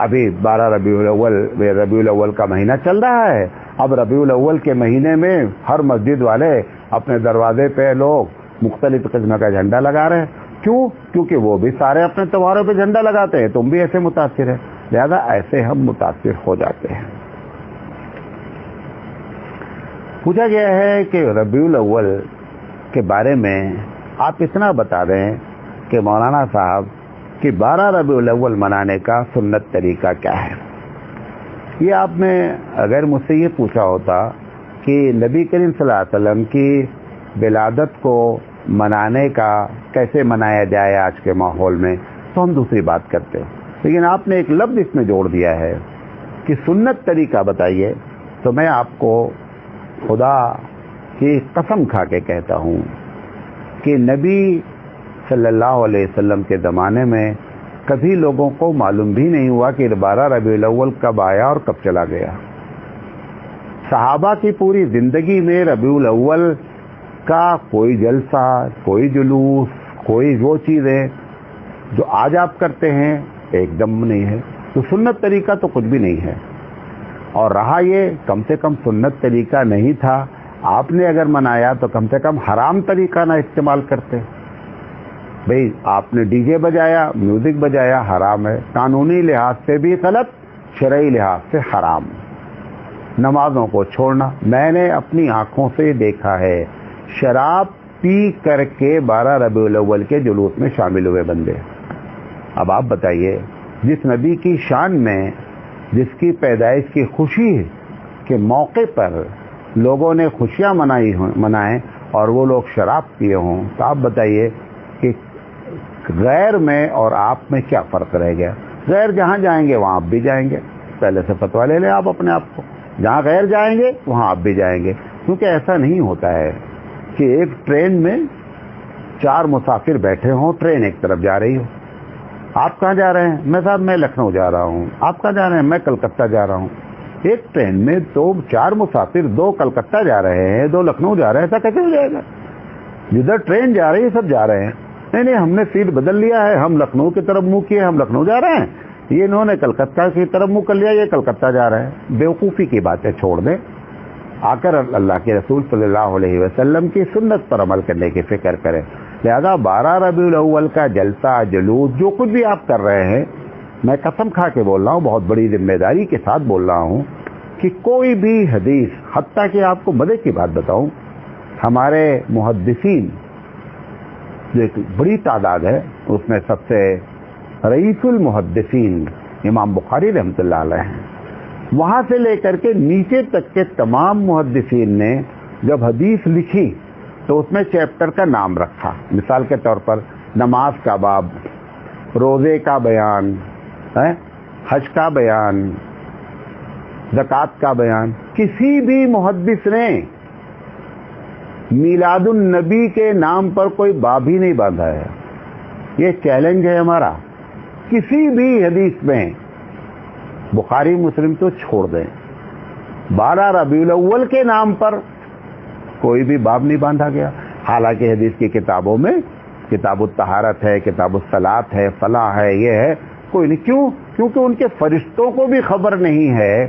ابھی 12 ربیع الاول کا مہینہ چل رہا ہے، اب ربیع الاول کے مہینے میں ہر مسجد والے اپنے دروازے پہ لوگ مختلف قسم کا جھنڈا لگا رہے ہیں۔ کیوں؟ کیونکہ وہ بھی سارے اپنے تہواروں پہ جھنڈا لگاتے ہیں، تم بھی ایسے متاثر ہے، لہذا ایسے ہم متاثر ہو جاتے ہیں۔ پوچھا گیا ہے کہ ربیع الاول کے بارے میں آپ اتنا بتا دیں کہ مولانا صاحب کہ 12 ربیع الاول منانے کا سنت طریقہ کیا ہے۔ یہ آپ نے اگر مجھ سے یہ پوچھا ہوتا کہ نبی کریم صلی اللہ علیہ وسلم کی ولادت کو منانے کا کیسے منایا جائے آج کے ماحول میں، تو ہم دوسری بات کرتے، لیکن آپ نے ایک لفظ اس میں جوڑ دیا ہے کہ سنت طریقہ بتائیے، تو میں آپ کو خدا کی قسم کھا کے کہتا ہوں کہ نبی صلی اللہ علیہ وسلم کے زمانے میں کبھی لوگوں کو معلوم بھی نہیں ہوا کہ 12 ربیع الاول کب آیا اور کب چلا گیا۔ صحابہ کی پوری زندگی میں ربیع الاول کا کوئی جلسہ، کوئی جلوس، کوئی وہ چیزیں جو آج آپ کرتے ہیں ایک دم نہیں ہے، تو سنت طریقہ تو کچھ بھی نہیں ہے۔ اور رہا یہ کم سے کم سنت طریقہ نہیں تھا، آپ نے اگر منایا تو کم سے کم حرام طریقہ نہ استعمال کرتے۔ بھئی آپ نے ڈی جے بجایا، میوزک بجایا، حرام ہے، قانونی لحاظ سے بھی غلط، شرعی لحاظ سے حرام۔ نمازوں کو چھوڑنا، میں نے اپنی آنکھوں سے دیکھا ہے شراب پی کر کے 12 ربیع الاول کے جلوس میں شامل ہوئے بندے۔ اب آپ بتائیے، جس نبی کی شان میں، جس کی پیدائش کی خوشی کے موقع پر لوگوں نے خوشیاں منائیں اور وہ لوگ شراب پیے ہوں، تو آپ بتائیے کہ غیر میں اور آپ میں کیا فرق رہ گیا؟ غیر جہاں جائیں گے وہاں آپ بھی جائیں گے، پہلے سے فتویٰ لے لیں آپ اپنے آپ کو، جہاں غیر جائیں گے وہاں آپ بھی جائیں گے، کیونکہ ایسا نہیں ہوتا ہے کہ ایک ٹرین میں 4 مسافر بیٹھے ہوں، ٹرین ایک طرف جا رہی ہو، آپ کہاں جا رہے ہیں؟ میں صاحب میں لکھنؤ جا رہا ہوں۔ آپ کہاں جا رہے ہیں؟ میں کلکتہ جا رہا ہوں۔ ایک ٹرین میں 4 مسافر، 2 کلکتہ جا رہے ہیں، 2 لکھنؤ جا رہے ہیں، ایسا کیسے ہو جائے گا؟ جدھر ٹرین جا رہی ہے سب جا رہے ہیں۔ نہیں ہم نے سیٹ بدل لیا ہے، ہم لکھنؤ کی طرف منہ کیے، ہم لکھنؤ جا رہے ہیں، یہ انہوں نے کلکتہ کی طرف منہ کر لیا، یہ کلکتہ جا رہے ہیں۔ بیوقوفی کی باتیں چھوڑ دیں، آ کر اللہ کے رسول صلی اللہ علیہ وسلم کی سنت پر عمل کرنے کی فکر کریں۔ لہذا 12 ربیع الاول کا جلسہ، جلوس، جو کچھ بھی آپ کر رہے ہیں، میں قسم کھا کے بول رہا ہوں، بہت بڑی ذمہ داری کے ساتھ بول رہا ہوں کہ کوئی بھی حدیث، حتیٰ کہ آپ کو مزے کی بات بتاؤں، ہمارے محدثین جو ایک بڑی تعداد ہے، اس میں سب سے رئیس المحدثین امام بخاری رحمۃ اللہ علیہ ہیں، وہاں سے لے کر کے نیچے تک کے تمام محدثین نے جب حدیث لکھی تو اس میں چیپٹر کا نام رکھا۔ مثال کے طور پر نماز کا باب، روزے کا بیان، حج کا بیان، زکوٰۃ کا بیان۔ کسی بھی محدث نے میلاد النبی کے نام پر کوئی باب ہی نہیں باندھا ہے۔ یہ چیلنج ہے ہمارا، کسی بھی حدیث میں، بخاری مسلم تو چھوڑ دیں، 12 ربیع الاول کے نام پر کوئی بھی باب نہیں باندھا گیا۔ حالانکہ حدیث کی کتابوں میں کتاب الطہارت ہے، کتاب الصلاۃ ہے، فلاں ہے، یہ ہے، کوئی نہیں۔ کیوں؟ کیونکہ ان کے فرشتوں کو بھی خبر نہیں ہے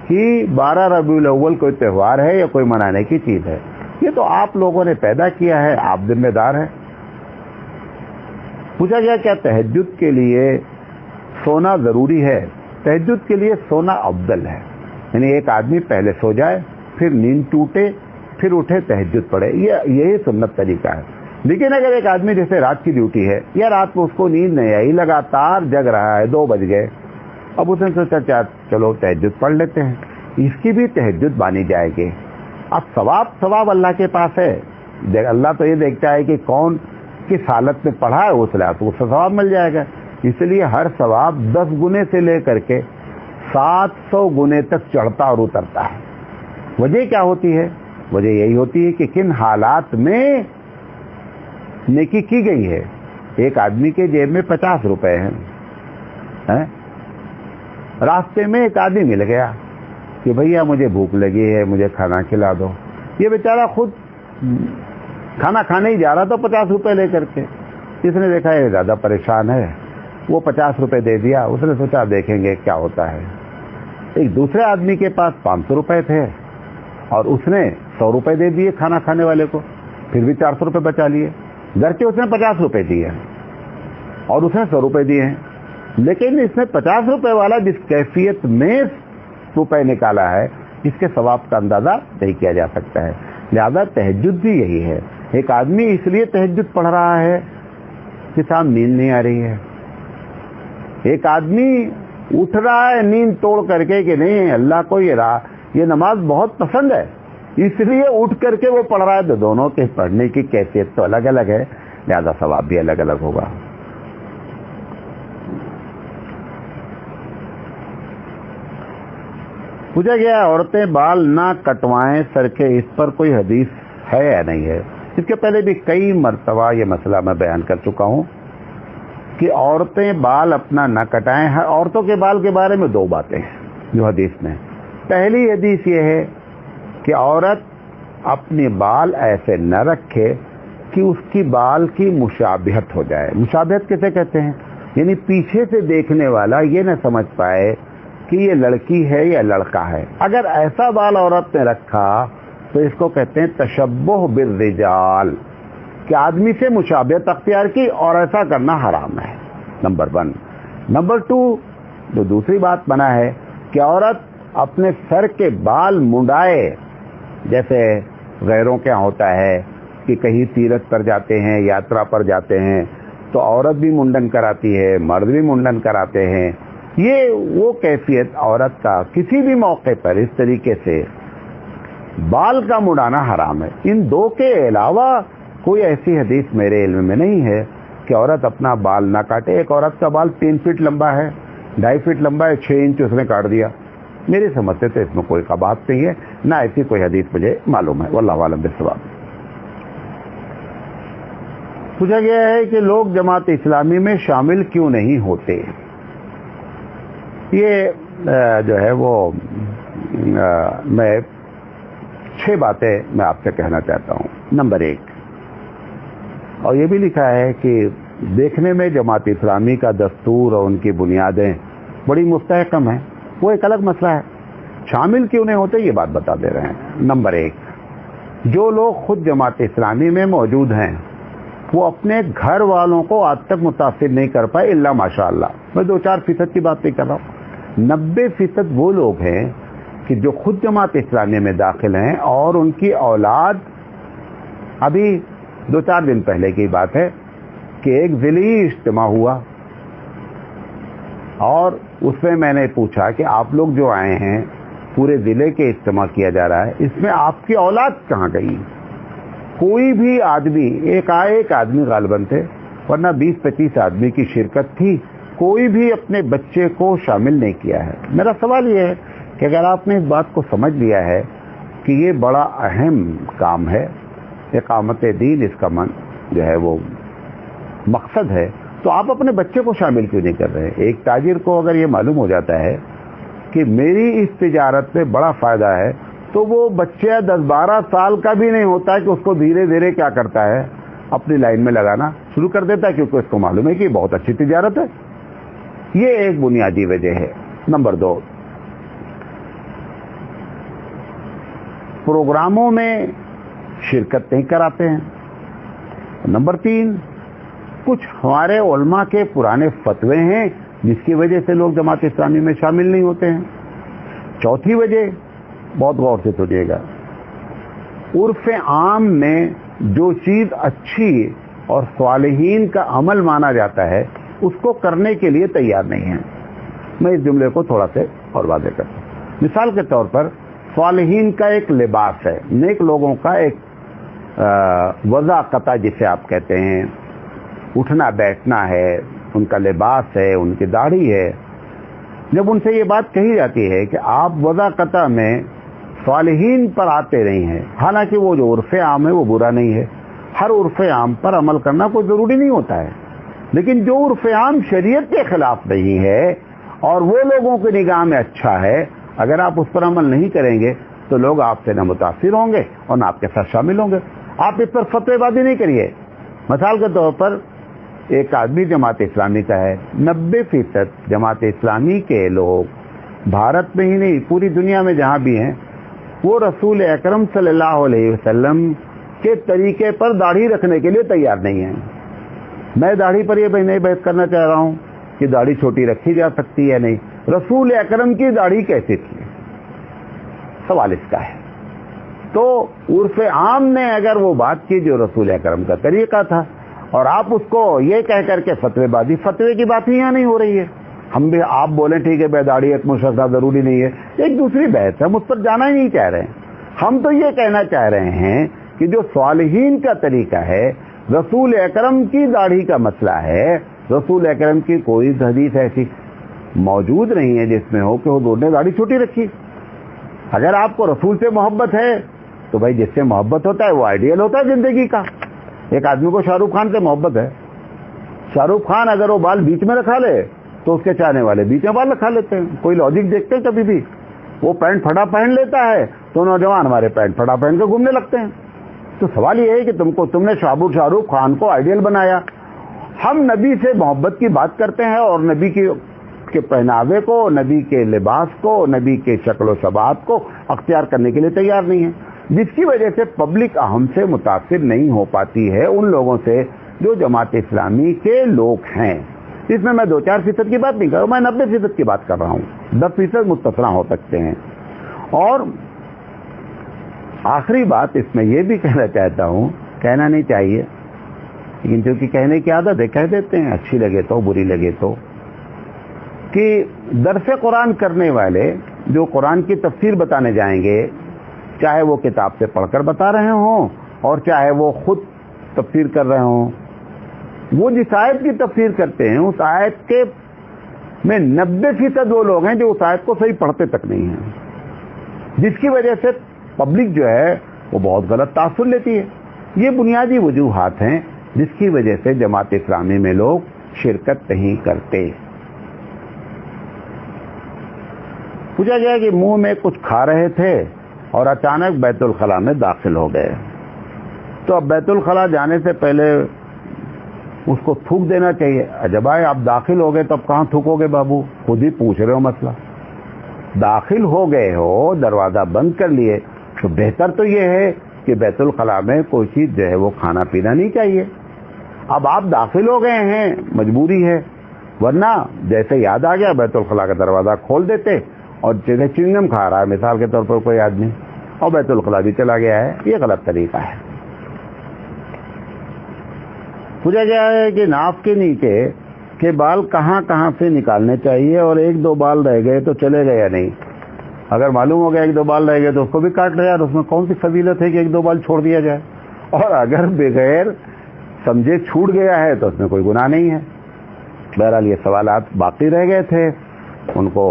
کہ 12 ربیع الاول کوئی تہوار ہے یا کوئی منانے کی چیز ہے۔ یہ تو آپ لوگوں نے پیدا کیا ہے، آپ ذمہ دار ہیں۔ پوچھا گیا کیا تہجد کے لیے سونا ضروری ہے؟ تہجد کے لیے سونا افضل ہے، یعنی ایک آدمی پہلے سو جائے، پھر نیند ٹوٹے، پھر اٹھے تہجد پڑھے، یہی سنت طریقہ ہے۔ لیکن اگر ایک آدمی جیسے رات کی ڈیوٹی ہے یا رات میں اس کو نیند نہیں آئی، لگاتار جگ رہا ہے، 2 بج گئے، اب اس نے سوچا چلو تہجد پڑھ لیتے ہیں، اس کی بھی تہجد مانی جائے گی۔ اب ثواب اللہ کے پاس ہے، اللہ تو یہ دیکھتا ہے کہ کون کس حالت میں پڑھا ہے، اس لحاظ سے اس سے ثواب مل جائے گا۔ اس لیے ہر ثواب 10 گنے سے لے کر کے 700 گنے تک چڑھتا اور اترتا ہے۔ وجہ کیا ہوتی ہے؟ وجہ یہی ہوتی ہے کہ کن حالات میں نیکی کی گئی ہے۔ ایک آدمی کے جیب میں 50 روپے ہیں، راستے میں ایک آدمی مل گیا کہ بھیا مجھے بھوک لگی ہے، مجھے کھانا کھلا دو۔ یہ بیچارہ خود کھانا کھانے ہی جا رہا تھا 50 روپے لے کر کے، اس نے دیکھا یہ زیادہ پریشان ہے، وہ 50 روپے دے دیا۔ اس نے سوچا دیکھیں گے کیا ہوتا ہے۔ ایک دوسرے آدمی کے پاس 500 روپے تھے اور اس نے 100 روپے دے دیے کھانا کھانے والے کو، پھر بھی 400 روپے بچا لیے۔ گرچہ اس نے 50 روپے دیے اور اس نے 100 روپے دیے ہیں، لیکن اس نے 50 روپے والا جس کیفیت میں روپے نکالا ہے اس کے ثواب کا اندازہ نہیں کیا جا سکتا ہے۔ لہذا تہجد بھی یہی ہے۔ ایک آدمی اس لیے تہجد پڑھ رہا ہے کہ صاحب نیند نہیں آ رہی ہے، ایک آدمی اٹھ رہا ہے نیند توڑ کر کے کہ نہیں اللہ کو یہ نماز بہت پسند ہے اس لیے اٹھ کر کے وہ پڑھ رہا ہے، تو دونوں کے پڑھنے کی کیفیت تو الگ الگ ہے، لہذا ثواب بھی الگ الگ ہوگا۔ پوچھا گیا عورتیں بال نہ کٹوائیں سر کے، اس پر کوئی حدیث ہے یا نہیں ہے؟ اس کے پہلے بھی کئی مرتبہ یہ مسئلہ میں بیان کر چکا ہوں کہ عورتیں بال اپنا نہ کٹائیں۔ عورتوں کے بال کے بارے میں 2 باتیں ہیں جو حدیث میں۔ پہلی حدیث یہ ہے کہ عورت اپنے بال ایسے نہ رکھے کہ اس کی بال کی مشابہت ہو جائے۔ مشابہت کسے کہتے ہیں؟ یعنی پیچھے سے دیکھنے والا یہ نہ سمجھ پائے کہ یہ لڑکی ہے یا لڑکا ہے۔ اگر ایسا بال عورت نے رکھا تو اس کو کہتے ہیں تشبہ بالرجال، کہ آدمی سے مشابہت اختیار کی، اور ایسا کرنا حرام ہے، نمبر 1۔ نمبر 2 جو دوسری بات بنا ہے کہ عورت اپنے سر کے بال منڈائے، جیسے غیروں کے ہوتا ہے کہ کہیں تیرتھ پر جاتے ہیں، یاترا پر جاتے ہیں تو عورت بھی منڈن کراتی ہے، مرد بھی منڈن کراتے ہیں۔ یہ وہ کیفیت عورت کا کسی بھی موقع پر اس طریقے سے بال کا مڈانا حرام ہے۔ ان 2 کے علاوہ کوئی ایسی حدیث میرے علم میں نہیں ہے کہ عورت اپنا بال نہ کاٹے۔ ایک عورت کا بال 3 فٹ لمبا ہے، 2.5 فٹ لمبا ہے، 6 انچ اس نے کاٹ دیا، میری سمجھ سے تو اس میں کوئی قباحت نہیں ہے، نہ ایسی کوئی حدیث مجھے معلوم ہے، واللہ اعلم بالصواب۔ پوچھا گیا ہے کہ لوگ جماعت اسلامی میں شامل کیوں نہیں ہوتے؟ یہ جو ہے وہ میں 6 باتیں میں آپ سے کہنا چاہتا ہوں۔ نمبر 1، اور یہ بھی لکھا ہے کہ دیکھنے میں جماعت اسلامی کا دستور اور ان کی بنیادیں بڑی مستحکم ہیں، وہ ایک الگ مسئلہ ہے، شامل کیوں نہیں ہوتے یہ بات بتا دے رہے ہیں۔ نمبر 1، جو لوگ خود جماعت اسلامی میں موجود ہیں وہ اپنے گھر والوں کو آج تک متاثر نہیں کر پائے، الا ماشاء اللہ۔ میں 2-4% کی بات نہیں کر رہا ہوں، 90% وہ لوگ ہیں کہ جو خود جماعت اسلامی میں داخل ہیں اور ان کی اولاد۔ ابھی 2-4 دن پہلے کی بات ہے کہ ایک ضلعی اجتماع ہوا اور اس میں نے پوچھا کہ آپ لوگ جو آئے ہیں پورے ضلع کے اجتماع کیا جا رہا ہے، اس میں آپ کی اولاد کہاں گئی؟ کوئی بھی آدمی، ایک آدمی غالباً تھے، ورنہ 20-25 آدمی کی شرکت تھی، کوئی بھی اپنے بچے کو شامل نہیں کیا ہے۔ میرا سوال یہ ہے کہ اگر آپ نے اس بات کو سمجھ لیا ہے کہ یہ بڑا اہم کام ہے، اقامت دین اس کا جو ہے وہ مقصد ہے، تو آپ اپنے بچے کو شامل کیوں نہیں کر رہے؟ ایک تاجر کو اگر یہ معلوم ہو جاتا ہے کہ میری اس تجارت میں بڑا فائدہ ہے تو وہ بچہ 10-12 سال کا بھی نہیں ہوتا کہ اس کو دھیرے دھیرے کیا کرتا ہے، اپنی لائن میں لگانا شروع کر دیتا ہے، کیونکہ اس کو معلوم ہے کہ یہ بہت اچھی تجارت ہے۔ یہ ایک بنیادی وجہ ہے۔ نمبر 2، پروگراموں میں شرکت نہیں کراتے ہیں۔ نمبر 3، کچھ ہمارے علماء کے پرانے فتوے ہیں جس کی وجہ سے لوگ جماعت اسلامی میں شامل نہیں ہوتے ہیں۔ چوتھی وجہ، بہت غور سے سنیے گا، عرف عام میں جو چیز اچھی اور صالحین کا عمل مانا جاتا ہے اس کو کرنے کے لیے تیار نہیں ہیں۔ میں اس جملے کو تھوڑا سے اور واضح کرتا ہوں۔ مثال کے طور پر صالحین کا ایک لباس ہے، نیک لوگوں کا ایک وضاقتہ جسے آپ کہتے ہیں، اٹھنا بیٹھنا ہے، ان کا لباس ہے، ان کی داڑھی ہے۔ جب ان سے یہ بات کہی جاتی ہے کہ آپ وضاقتہ میں صالحین پر آتے نہیں ہیں، حالانکہ وہ جو عرف عام ہے وہ برا نہیں ہے، ہر عرف عام پر عمل کرنا کوئی ضروری نہیں ہوتا ہے، لیکن جو عرف عام شریعت کے خلاف نہیں ہے اور وہ لوگوں کی نگاہ میں اچھا ہے، اگر آپ اس پر عمل نہیں کریں گے تو لوگ آپ سے نہ متاثر ہوں گے اور نہ آپ کے ساتھ شامل ہوں گے۔ آپ اس پر فتوی بازی نہیں کریے۔ مثال کے طور پر ایک آدمی جماعت اسلامی کا ہے، 90% جماعت اسلامی کے لوگ بھارت میں ہی نہیں پوری دنیا میں جہاں بھی ہیں وہ رسول اکرم صلی اللہ علیہ وسلم کے طریقے پر داڑھی رکھنے کے لیے تیار نہیں ہیں. میں داڑھی پر یہ نہیں بحث کرنا چاہ رہا ہوں کہ داڑھی چھوٹی رکھی جا سکتی ہے نہیں. رسول اکرم کی داڑھی کیسی تھی, سوال اس کا ہے. تو عرف عام نے اگر وہ بات کی جو رسول اکرم کا طریقہ تھا, اور آپ اس کو یہ کہہ کر کے فتوے بازی, فتوے کی بات ہی یہاں نہیں ہو رہی ہے. ہم بھی آپ بولیں ٹھیک ہے بے داڑھی ایک مشرہ ضروری نہیں ہے, ایک دوسری بحث ہے, ہم اس پر جانا ہی نہیں چاہ رہے ہیں. ہم تو یہ کہنا چاہ رہے ہیں کہ جو صالحین کا طریقہ ہے, رسول اکرم کی داڑھی کا مسئلہ ہے, رسول اکرم کی کوئی حدیث ایسی موجود نہیں ہے جس میں ہو کہ حضور نے داڑھی چھوٹی رکھی. اگر آپ کو رسول سے محبت ہے تو بھائی جس سے محبت ہوتا ہے وہ آئیڈیل ہوتا ہے زندگی کا. ایک آدمی کو شاہ رخ خان سے محبت ہے, شاہ رخ خان اگر وہ بال بیچ میں رکھا لے تو اس کے چاہنے والے بیچ میں بال رکھا لیتے ہیں. کوئی لاجک دیکھتے ہیں کبھی بھی؟ وہ پینٹ پھٹا پہن لیتا ہے تو نوجوان ہمارے پینٹ پھٹا پہن کے گھومنے لگتے ہیں. تو سوال یہ ہے کہ تم نے شاہ رخ خان کو آئیڈیل بنایا. ہم نبی سے محبت کی بات کرتے ہیں اور نبی کے پہناوے کو, نبی کے لباس کو, نبی کے شکل و صبات کو اختیار کرنے کے لیے تیار نہیں ہیں, جس کی وجہ سے پبلک ہم سے متاثر نہیں ہو پاتی ہے ان لوگوں سے جو جماعت اسلامی کے لوگ ہیں. اس میں 2-4% کی بات نہیں کر رہا ہوں, میں 90% کی بات کر رہا ہوں. 10% مستثنا ہو سکتے ہیں. اور آخری بات اس میں یہ بھی کہنا چاہتا ہوں, کہنا نہیں چاہیے لیکن چونکہ کہنے کی عادت ہے کہہ دیتے ہیں, اچھی لگے تو بری لگے تو, کہ درس قرآن کرنے والے جو قرآن کی تفسیر بتانے جائیں گے, چاہے وہ کتاب سے پڑھ کر بتا رہے ہوں اور چاہے وہ خود تفسیر کر رہے ہوں, وہ جس آیت کی تفسیر کرتے ہیں اس آیت کے میں 90% وہ لوگ ہیں جو اس آیت کو صحیح پڑھتے تک نہیں ہیں, جس کی وجہ سے پبلک جو ہے وہ بہت غلط تاثر لیتی ہے. یہ بنیادی وجوہات ہیں جس کی وجہ سے جماعت اسلامی میں لوگ شرکت نہیں کرتے. پوچھا گیا کہ منہ میں کچھ کھا رہے تھے اور اچانک بیت الخلاء میں داخل ہو گئے, تو اب بیت الخلاء جانے سے پہلے اس کو تھوک دینا چاہیے. جب آپ داخل ہو گئے تو اب کہاں تھوکو گے بابو, خود ہی پوچھ رہے ہو مسئلہ. داخل ہو گئے ہو, دروازہ بند کر لیے, تو بہتر تو یہ ہے کہ بیت الخلاء میں کوئی چیز جو ہے وہ کھانا پینا نہیں چاہیے. اب آپ داخل ہو گئے ہیں, مجبوری ہے, ورنہ جیسے یاد آ گیا بیت الخلاء کا دروازہ کھول دیتے, اور جیسے چنگم کھا رہا ہے مثال کے طور پر کوئی آدمی, اور بیت الخلاء بھی چلا گیا ہے, یہ غلط طریقہ ہے. پوچھا گیا ہے کہ ناف کے نیچے کے بال کہاں کہاں سے نکالنے چاہیے, اور 1-2 بال رہ گئے تو چلے گئے یا نہیں. اگر معلوم ہو گیا 1-2 بال رہ گئے تو اس کو بھی کاٹ لیا, اس میں کون سی فضیلت ہے کہ 1-2 بال چھوڑ دیا جائے, اور اگر بغیر سمجھے چھوٹ گیا ہے تو اس میں کوئی گناہ نہیں ہے. بہرحال یہ سوالات باقی رہ گئے تھے, ان کو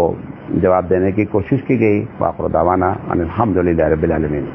جواب دینے کی کوشش کی گئی. وآخر دعوانا ان الحمدللہ رب العالمین.